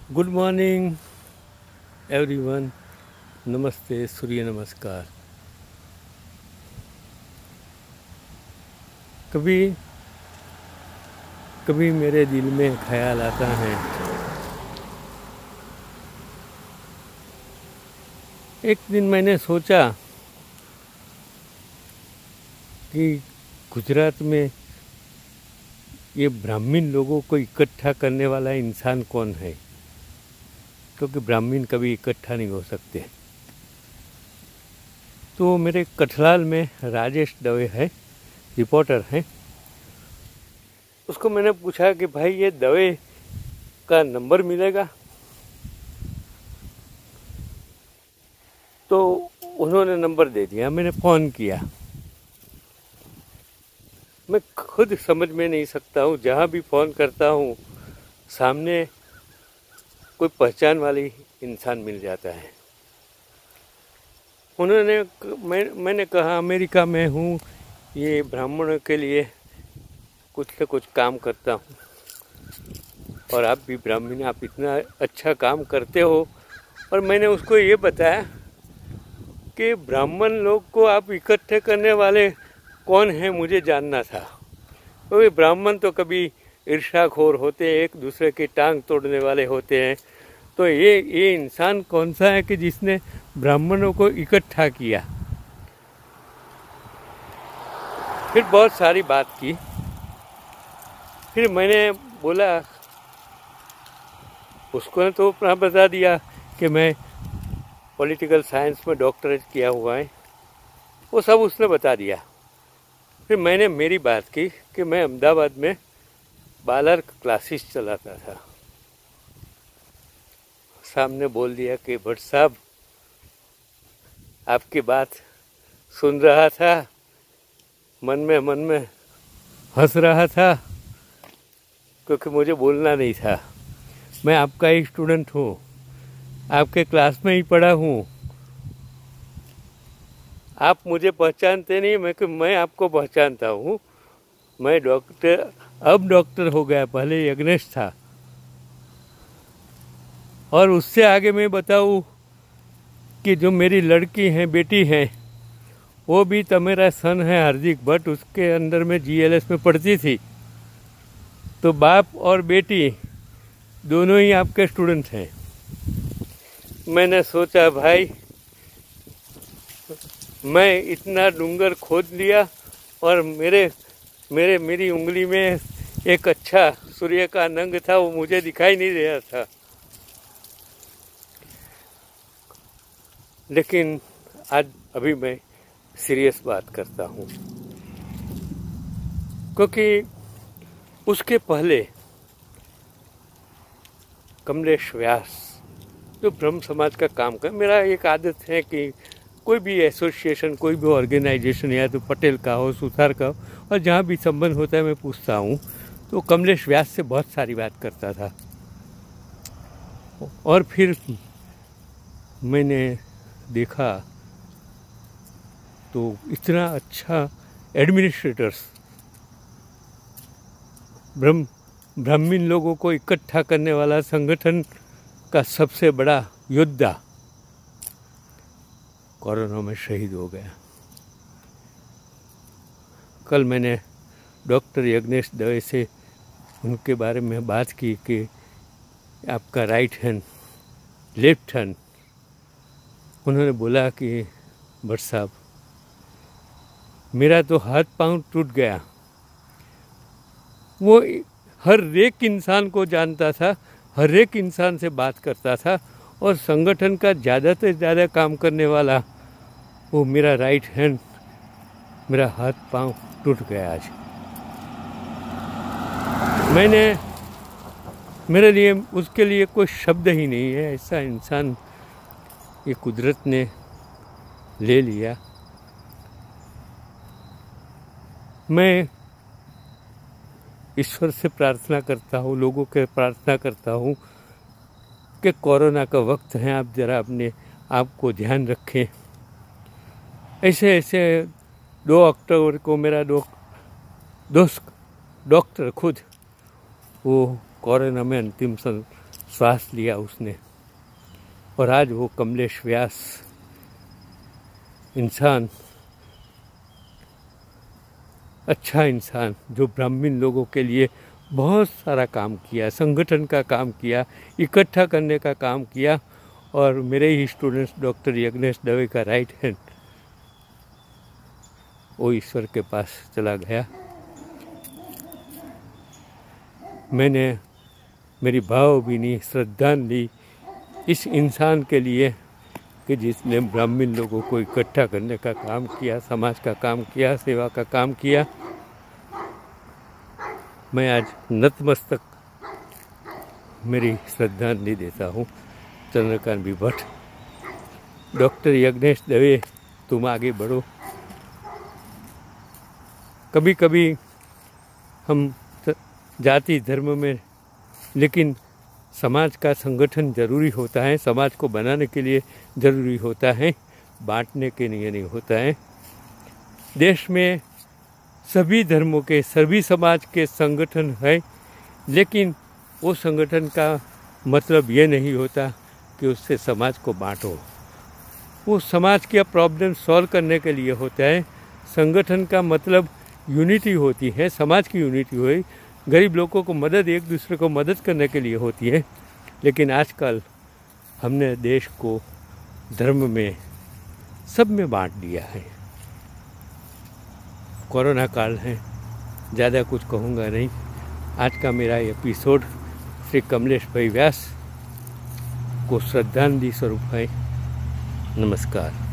Good morning everyone. नमस्ते, सूर्य नमस्कार। कभी कभी मेरे दिल में ख्याल आता है, एक दिन मैंने सोचा कि गुजरात में ये ब्राह्मण लोगों को इकट्ठा करने वाला इंसान कौन है, क्योंकि ब्राह्मण कभी इकट्ठा नहीं हो सकते। तो मेरे कठलाल में राजेश दवे है, रिपोर्टर हैं। उसको मैंने पूछा कि भाई ये दवे का नंबर मिलेगा? तो उन्होंने नंबर दे दिया। मैंने फ़ोन किया। मैं खुद समझ में नहीं सकता हूँ, जहाँ भी फ़ोन करता हूँ सामने कोई पहचान वाली इंसान मिल जाता है। मैंने कहा अमेरिका में हूँ, ये ब्राह्मणों के लिए कुछ से कुछ काम करता हूँ, और आप भी ब्राह्मण, आप इतना अच्छा काम करते हो। और मैंने उसको ये बताया कि ब्राह्मण लोग को आप इकट्ठे करने वाले कौन हैं, मुझे जानना था। क्योंकि ब्राह्मण तो कभी ईर्ष्याखोर होते हैं, एक दूसरे की टांग तोड़ने वाले होते हैं। तो ये इंसान कौन सा है कि जिसने ब्राह्मणों को इकट्ठा किया? फिर बहुत सारी बात की। फिर मैंने बोला, उसको ने तो अपना बता दिया कि मैं पॉलिटिकल साइंस में डॉक्टरेट किया हुआ है, वो सब उसने बता दिया। फिर मैंने मेरी बात की कि मैं अहमदाबाद में बालर क्लासेस चलाता था। सामने बोल दिया कि भट्ट साहब, आपकी बात सुन रहा था, मन में हंस रहा था, क्योंकि मुझे बोलना नहीं था। मैं आपका ही स्टूडेंट हूँ, आपके क्लास में ही पढ़ा हूँ। आप मुझे पहचानते नहीं, मैं आपको पहचानता हूँ। मैं डॉक्टर, अब डॉक्टर हो गया, पहले यज्ञेश था। और उससे आगे मैं बताऊँ कि जो मेरी लड़की है, बेटी है, वो भी तो मेरा सन है हार्दिक भट्ट, उसके अंदर में GLS में पढ़ती थी। तो बाप और बेटी दोनों ही आपके स्टूडेंट हैं। मैंने सोचा भाई, मैं इतना डूंगर खोद लिया और मेरी उंगली में एक अच्छा सूर्य का नंग था, वो मुझे दिखाई नहीं दे रहा था। लेकिन आज अभी मैं सीरियस बात करता हूँ, क्योंकि उसके पहले कमलेश व्यास जो ब्रह्म समाज का काम कर, मेरा एक आदत है कि कोई भी एसोसिएशन, कोई भी ऑर्गेनाइजेशन, या तो पटेल का हो, सुथार का हो, और जहाँ भी संबंध होता है मैं पूछता हूँ। तो कमलेश व्यास से बहुत सारी बात करता था। और फिर मैंने देखा तो इतना अच्छा एडमिनिस्ट्रेटर्स, ब्राह्मण लोगों को इकट्ठा करने वाला संगठन का सबसे बड़ा योद्धा कोरोना में शहीद हो गया। कल मैंने डॉक्टर यज्ञेश दवे से उनके बारे में बात की कि आपका राइट हैंड, लेफ्ट हैंड। उन्होंने बोला कि भट्ट साहब, मेरा तो हाथ पांव टूट गया। वो हर एक इंसान को जानता था, हर एक इंसान से बात करता था, और संगठन का ज़्यादा से ज़्यादा काम करने वाला वो मेरा राइट हैंड, मेरा हाथ पांव टूट गया आज। मेरे लिए, उसके लिए कोई शब्द ही नहीं है। ऐसा इंसान ये कुदरत ने ले लिया। मैं ईश्वर से प्रार्थना करता हूँ, लोगों के प्रार्थना करता हूँ कि कोरोना का वक्त है, आप ज़रा अपने आप को ध्यान रखें। ऐसे 2 अक्टूबर को मेरा दोस्त डॉक्टर खुद वो कोरोना में अंतिम श्वास लिया उसने, और आज वो कमलेश व्यास इंसान, अच्छा इंसान जो ब्राह्मण लोगों के लिए बहुत सारा काम किया, संगठन का काम किया, इकट्ठा करने का काम किया, और मेरे ही स्टूडेंट्स डॉक्टर यज्ञेश दवे का राइट हैंड वो ईश्वर के पास चला गया। मैंने मेरी भावभीनी श्रद्धांजलि इस इंसान के लिए कि जिसने ब्राह्मण लोगों को इकट्ठा करने का काम किया, समाज का काम किया, सेवा का काम किया। मैं आज नतमस्तक मेरी श्रद्धांजलि देता हूँ चंद्रकांत बी भट्ट। डॉक्टर यज्ञेश दवे, तुम आगे बढ़ो। कभी कभी हम जाति धर्म में, लेकिन समाज का संगठन जरूरी होता है, समाज को बनाने के लिए जरूरी होता है, बांटने के लिए नहीं होता है। देश में सभी धर्मों के, सभी समाज के संगठन है, लेकिन वो संगठन का मतलब ये नहीं होता कि उससे समाज को बांटो। वो समाज के प्रॉब्लम सॉल्व करने के लिए होता है। संगठन का मतलब यूनिटी होती है, समाज की यूनिटी हुई, गरीब लोगों को मदद, एक दूसरे को मदद करने के लिए होती है। लेकिन आजकल हमने देश को धर्म में, सब में बांट दिया है। कोरोना काल है, ज़्यादा कुछ कहूँगा नहीं। आज का मेरा एपिसोड श्री कमलेश भाई व्यास को श्रद्धांजलि स्वरूप है। नमस्कार।